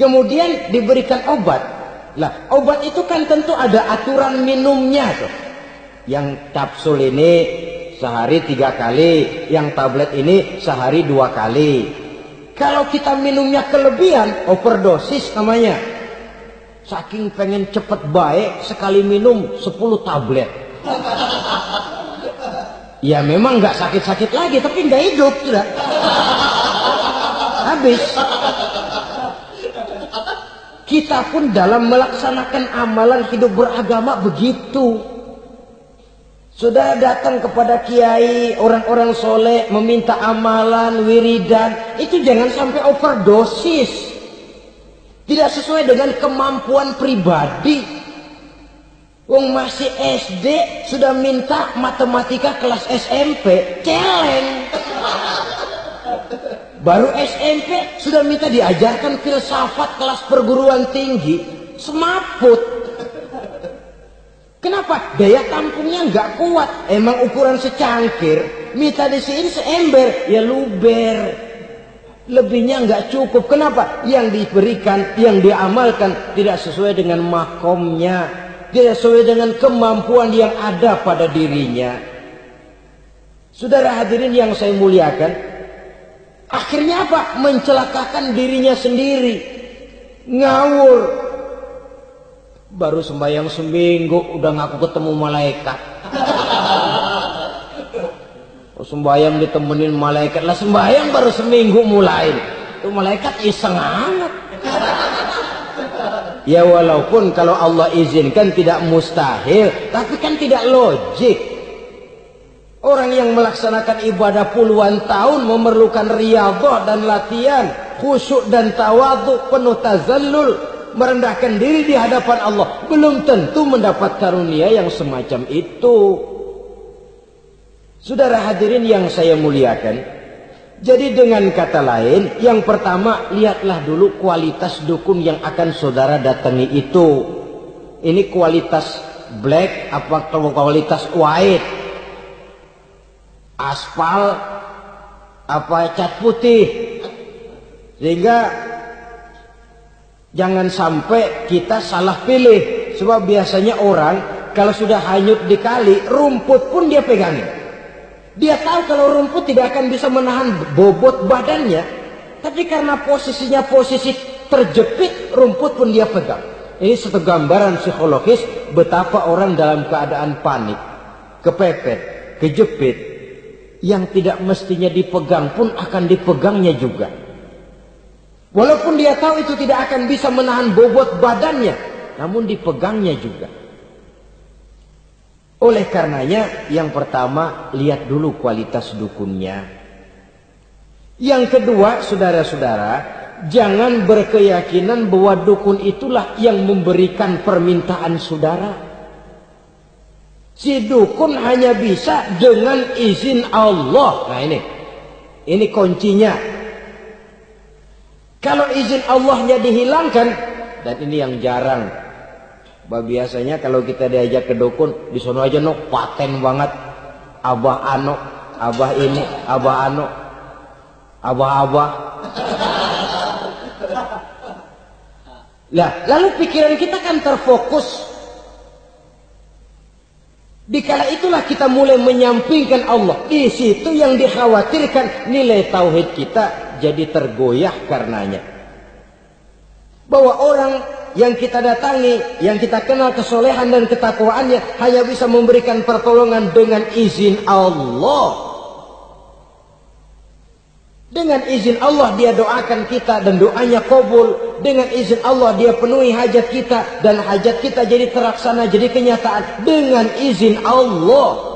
Kemudian diberikan obat. Lah, obat itu kan tentu ada aturan minumnya tuh. Yang kapsul ini sehari 3 kali, yang tablet ini sehari 2 kali. Kalau kita minumnya kelebihan, overdosis namanya. Saking pengen cepet baik, sekali minum 10 tablet. Ya memang nggak sakit-sakit lagi, tapi nggak hidup sudah. Habis. Kita pun dalam melaksanakan amalan hidup beragama begitu. Sudah datang kepada kiai, orang-orang soleh, meminta amalan, wiridan. Itu jangan sampai overdosis. Tidak sesuai dengan kemampuan pribadi. Wong masih SD sudah minta matematika kelas SMP, celeng. Baru SMP sudah minta diajarkan filsafat kelas perguruan tinggi, semaput. Kenapa? Daya tampungnya nggak kuat. Emang ukuran secangkir, minta di sini seember, ya luber. Lebihnya nggak cukup. Kenapa? Yang diberikan, yang diamalkan tidak sesuai dengan makomnya, tidak sesuai dengan kemampuan yang ada pada dirinya. Saudara hadirin yang saya muliakan, akhirnya apa? Mencelakakan dirinya sendiri. Ngawur. Baru sembahyang seminggu udah ngaku ketemu malaikat. Sembahyang ditemenin malaikat lah, sembahyang baru seminggu mulai. Itu malaikat iseng amat. Ya walaupun kalau Allah izinkan tidak mustahil, tapi kan tidak logik. Orang yang melaksanakan ibadah puluhan tahun memerlukan riyadhah dan latihan, khusyuk dan tawadhu, penuh tazallul, merendahkan diri di hadapan Allah, belum tentu mendapat karunia yang semacam itu. Saudara hadirin yang saya muliakan, jadi dengan kata lain, yang pertama lihatlah dulu kualitas dukun yang akan saudara datangi itu. Ini kualitas black apa kualitas white, aspal apa cat putih, sehingga jangan sampai kita salah pilih. Sebab biasanya orang kalau sudah hanyut di kali, rumput pun dia pegangin. Dia tahu kalau rumput tidak akan bisa menahan bobot badannya, tapi karena posisinya posisi terjepit, rumput pun dia pegang. Ini satu gambaran psikologis betapa orang dalam keadaan panik, kepepet, kejepit, yang tidak mestinya dipegang pun akan dipegangnya juga. Walaupun dia tahu itu tidak akan bisa menahan bobot badannya, namun dipegangnya juga. Oleh karenanya, yang pertama, lihat dulu kualitas dukunnya. Yang kedua, saudara-saudara, jangan berkeyakinan bahwa dukun itulah yang memberikan permintaan saudara. Si dukun hanya bisa dengan izin Allah. Nah ini kuncinya. Kalau izin Allahnya dihilangkan, dan ini yang jarang. Biasanya kalau kita diajak ke dukun, di sono aja no paten banget. Abah ano, abah ini, abah ano, abah-abah. Nah, lalu pikiran kita kan terfokus. Dikala itulah kita mulai menyampingkan Allah. Di situ yang dikhawatirkan nilai tauhid kita jadi tergoyah karenanya. Bahwa orang yang kita datangi, yang kita kenal kesolehan dan ketakwaannya, hanya bisa memberikan pertolongan dengan izin Allah. Dengan izin Allah dia doakan kita dan doanya kabul. Dengan izin Allah dia penuhi hajat kita dan hajat kita jadi terlaksana, jadi kenyataan dengan izin Allah.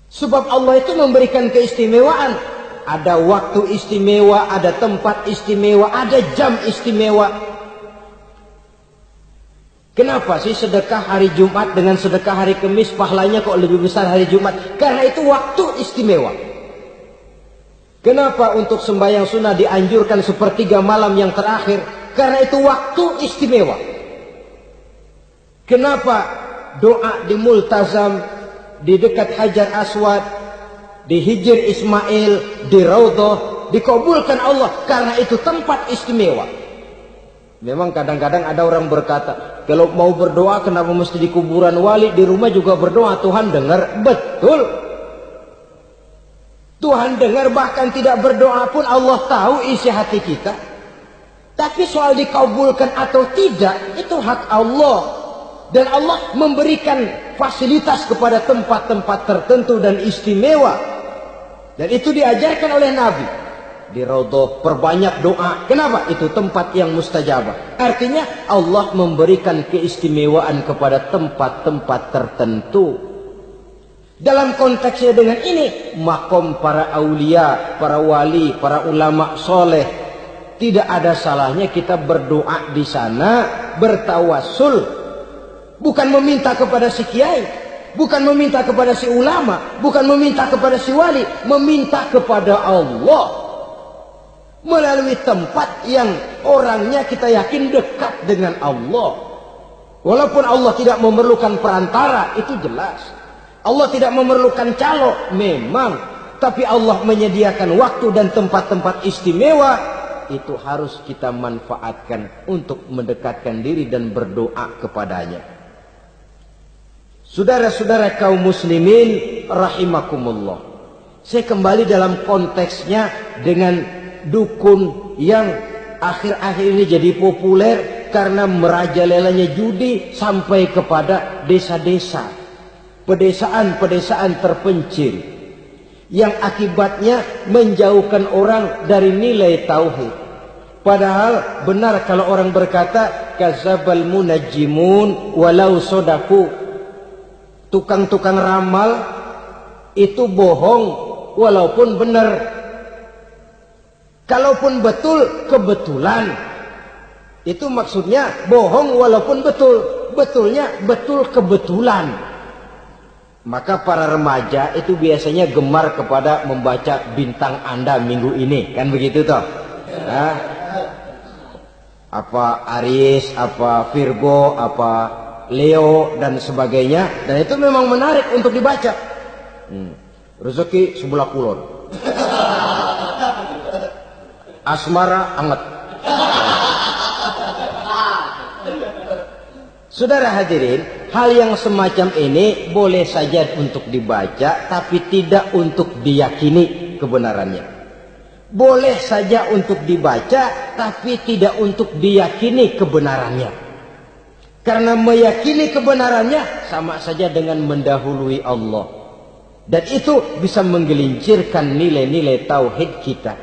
Sebab Allah itu memberikan keistimewaan. Ada waktu istimewa, ada tempat istimewa, ada jam istimewa. Kenapa sih sedekah hari Jumat dengan sedekah hari Kamis pahalanya kok lebih besar hari Jumat? Karena itu waktu istimewa. Kenapa untuk sembahyang sunnah dianjurkan sepertiga malam yang terakhir? Karena itu waktu istimewa. Kenapa doa di Multazam, di dekat Hajar Aswad, di Hijr Ismail, di Raudhah dikabulkan Allah? Karena itu tempat istimewa. Memang kadang-kadang ada orang berkata, kalau mau berdoa kenapa mesti di kuburan wali? Di rumah juga berdoa, Tuhan dengar. Betul, Tuhan dengar, bahkan tidak berdoa pun Allah tahu isi hati kita. Tapi soal dikabulkan atau tidak, itu hak Allah. Dan Allah memberikan fasilitas kepada tempat-tempat tertentu dan istimewa. Dan itu diajarkan oleh Nabi. Di Raudhah perbanyak doa. Kenapa? Itu tempat yang mustajabah. Artinya Allah memberikan keistimewaan kepada tempat-tempat tertentu. Dalam konteksnya dengan ini, makom para aulia, para wali, para ulama soleh, tidak ada salahnya kita berdoa di sana, bertawassul, bukan meminta kepada si kiai, bukan meminta kepada si ulama, bukan meminta kepada si wali, meminta kepada Allah melalui tempat yang orangnya kita yakin dekat dengan Allah. Walaupun Allah tidak memerlukan perantara, itu jelas. Allah tidak memerlukan calo, memang. Tapi Allah menyediakan waktu dan tempat-tempat istimewa. Itu harus kita manfaatkan untuk mendekatkan diri dan berdoa kepadanya. Saudara-saudara kaum muslimin rahimakumullah. Saya kembali dalam konteksnya dengan dukun yang akhir-akhir ini jadi populer karena merajalelanya judi sampai kepada desa-desa. Pedesaan-pedesaan terpencil yang akibatnya menjauhkan orang dari nilai tauhid. Padahal benar kalau orang berkata kadzabal munajjimun walau sodaku, tukang-tukang ramal itu bohong walaupun benar. Kalaupun betul, kebetulan. Itu maksudnya bohong walaupun betul, betulnya betul kebetulan. Maka para remaja itu biasanya gemar kepada membaca bintang Anda minggu ini, kan begitu toh? Nah, apa Aries, apa Virgo, apa Leo dan sebagainya, dan itu memang menarik untuk dibaca. Rezeki sebelah kulon, asmara anget. Saudara hadirin, hal yang semacam ini boleh saja untuk dibaca, tapi tidak untuk diyakini kebenarannya. Boleh saja untuk dibaca, tapi tidak untuk diyakini kebenarannya. Karena meyakini kebenarannya sama saja dengan mendahului Allah. Dan itu bisa menggelincirkan nilai-nilai tauhid kita.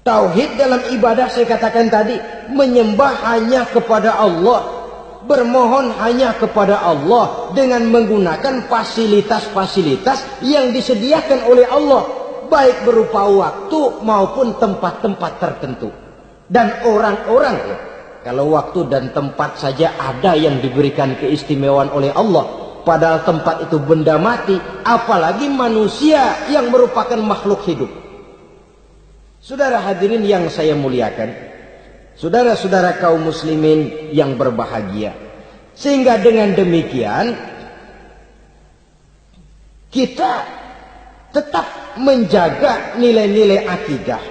Tauhid dalam ibadah saya katakan tadi, menyembah hanya kepada Allah. Bermohon hanya kepada Allah dengan menggunakan fasilitas-fasilitas yang disediakan oleh Allah, baik berupa waktu maupun tempat-tempat tertentu. Dan orang-orang, kalau waktu dan tempat saja ada yang diberikan keistimewaan oleh Allah, padahal tempat itu benda mati, apalagi manusia yang merupakan makhluk hidup. Saudara hadirin yang saya muliakan, saudara-saudara kaum muslimin yang berbahagia, sehingga dengan demikian kita tetap menjaga nilai-nilai akidah.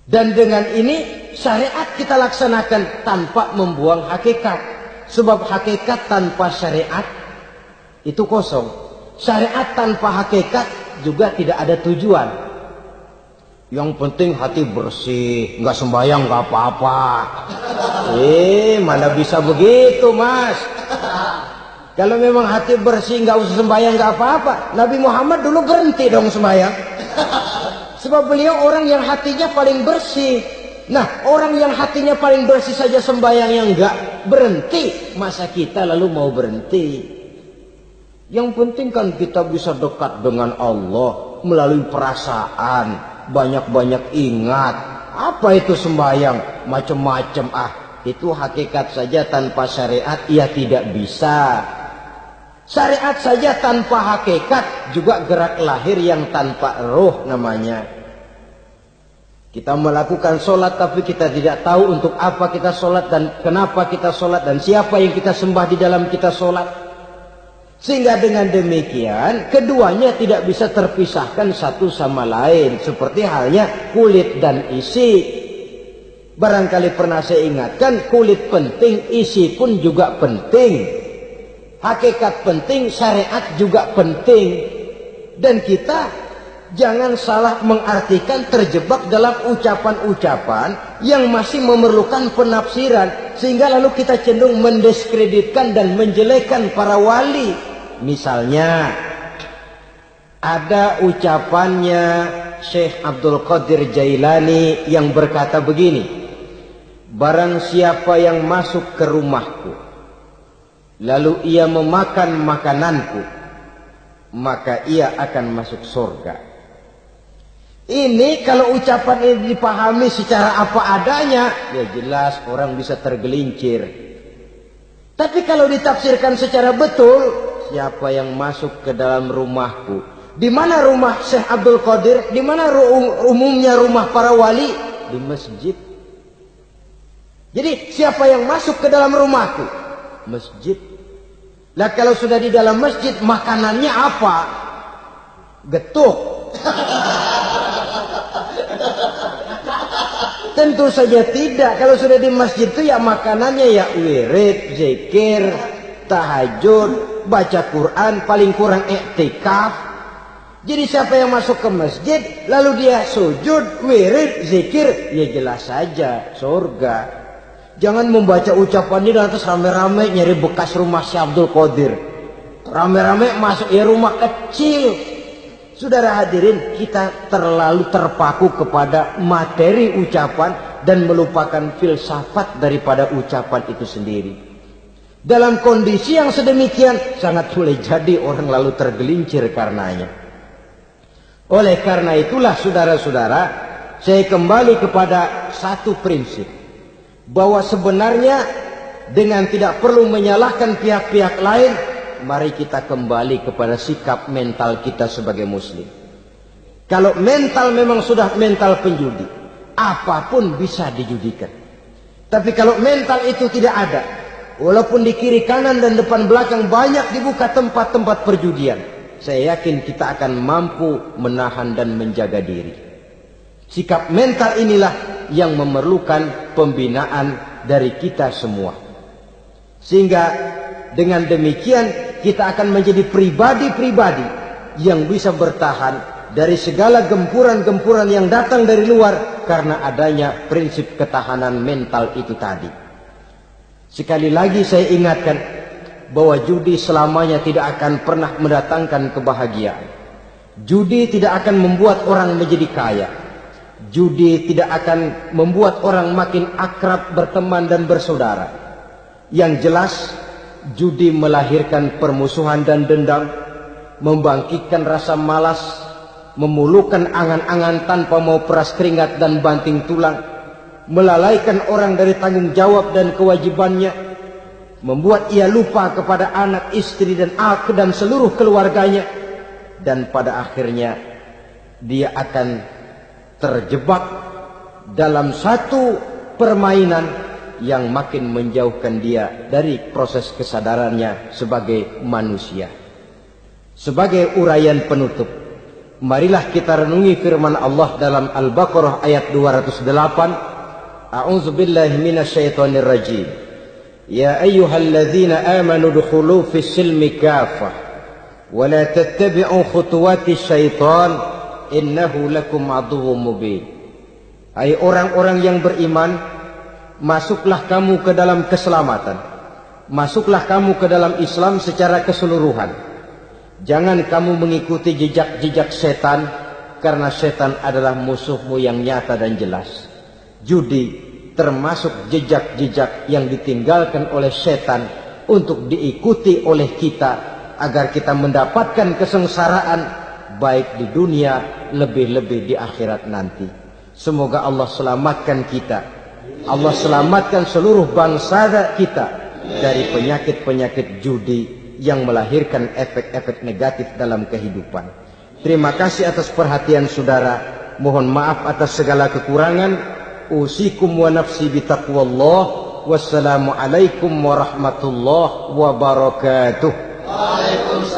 Dan dengan ini syariat kita laksanakan tanpa membuang hakikat. Sebab hakikat tanpa syariat itu kosong. Syariat tanpa hakikat juga tidak ada tujuan. Yang penting hati bersih, nggak sembahyang nggak apa-apa. Mana bisa begitu, Mas? Kalau memang hati bersih nggak usah sembahyang nggak apa-apa. Nabi Muhammad dulu berhenti dong sembahyang. Sebab beliau orang yang hatinya paling bersih. Nah, orang yang hatinya paling bersih saja sembahyang yang nggak berhenti, masa kita lalu mau berhenti? Yang penting kan kita bisa dekat dengan Allah melalui perasaan, banyak-banyak ingat. Apa itu sembahyang? Macam-macam itu hakikat saja tanpa syariat ia tidak bisa. Syariat saja tanpa hakikat juga gerak lahir yang tanpa roh namanya. Kita melakukan sholat tapi kita tidak tahu untuk apa kita sholat dan kenapa kita sholat dan siapa yang kita sembah di dalam kita sholat. Sehingga dengan demikian keduanya tidak bisa terpisahkan satu sama lain. Seperti halnya kulit dan isi. Barangkali pernah saya ingatkan, kulit penting, isi pun juga penting. Hakikat penting, syariat juga penting. Dan kita jangan salah mengartikan terjebak dalam ucapan-ucapan yang masih memerlukan penafsiran. Sehingga lalu kita cenderung mendiskreditkan dan menjelekkan para wali. Misalnya, ada ucapannya Syekh Abdul Qadir Jailani yang berkata begini. Barang siapa yang masuk ke rumahku, lalu ia memakan makananku, maka ia akan masuk surga. Ini kalau ucapan ini dipahami secara apa adanya, ya jelas orang bisa tergelincir. Tapi kalau ditafsirkan secara betul, siapa yang masuk ke dalam rumahku? Di mana rumah Syekh Abdul Qadir? Di mana umumnya rumah para wali? Di masjid. Jadi siapa yang masuk ke dalam rumahku? Masjid. Lah kalau sudah di dalam masjid, makanannya apa? Getuk. Tentu saja tidak. Kalau sudah di masjid itu ya makanannya ya wirid, zikir, tahajud, baca Quran, paling kurang iktikaf. Jadi siapa yang masuk ke masjid lalu dia sujud, wirid, zikir, ya jelas saja surga. Jangan membaca ucapan ini lantas rame-rame nyari bekas rumah Syekh Abdul Qadir. Rame-rame masuk ya rumah kecil. Saudara hadirin, kita terlalu terpaku kepada materi ucapan dan melupakan filsafat daripada ucapan itu sendiri. Dalam kondisi yang sedemikian, sangat boleh jadi orang lalu tergelincir karenanya. Oleh karena itulah saudara-saudara, saya kembali kepada satu prinsip. Bahwa sebenarnya dengan tidak perlu menyalahkan pihak-pihak lain, mari kita kembali kepada sikap mental kita sebagai muslim. Kalau mental memang sudah mental penjudi, apapun bisa dijudikan. Tapi kalau mental itu tidak ada, walaupun di kiri kanan dan depan belakang banyak dibuka tempat-tempat perjudian, saya yakin kita akan mampu menahan dan menjaga diri. Sikap mental inilah yang memerlukan pembinaan dari kita semua. Sehingga dengan demikian kita akan menjadi pribadi-pribadi yang bisa bertahan dari segala gempuran-gempuran yang datang dari luar karena adanya prinsip ketahanan mental itu tadi. Sekali lagi saya ingatkan bahwa judi selamanya tidak akan pernah mendatangkan kebahagiaan. Judi tidak akan membuat orang menjadi kaya. Judi tidak akan membuat orang makin akrab berteman dan bersaudara. Yang jelas, judi melahirkan permusuhan dan dendam, membangkitkan rasa malas, memulukan angan-angan tanpa mau peras keringat dan banting tulang, melalaikan orang dari tanggung jawab dan kewajibannya, membuat ia lupa kepada anak, istri dan seluruh keluarganya, dan pada akhirnya dia akan terjebak dalam satu permainan yang makin menjauhkan dia dari proses kesadarannya sebagai manusia. Sebagai uraian penutup, marilah kita renungi firman Allah dalam Al-Baqarah ayat 208. A'udzubillahi minasyaitonir rajim. Ya ayyuhalladzina amanu dukhulu fis silmi kafah wa la tattabi'u khutuwatis syaitan innahu lakum aduwwum mubin. Hai orang-orang yang beriman, masuklah kamu ke dalam keselamatan masuklah kamu ke dalam Islam secara keseluruhan. Jangan kamu mengikuti jejak-jejak setan, karena setan adalah musuhmu yang nyata dan jelas. Judi termasuk jejak-jejak yang ditinggalkan oleh setan untuk diikuti oleh kita, agar kita mendapatkan kesengsaraan baik di dunia, lebih-lebih di akhirat nanti. Semoga Allah selamatkan kita, Allah selamatkan seluruh bangsa kita dari penyakit-penyakit judi yang melahirkan efek-efek negatif dalam kehidupan. Terima kasih atas perhatian saudara. Mohon maaf atas segala kekurangan. Usikum wa nafsi bitaqwallah. Wassalamualaikum warahmatullahi wabarakatuh. Waalaikumsalam.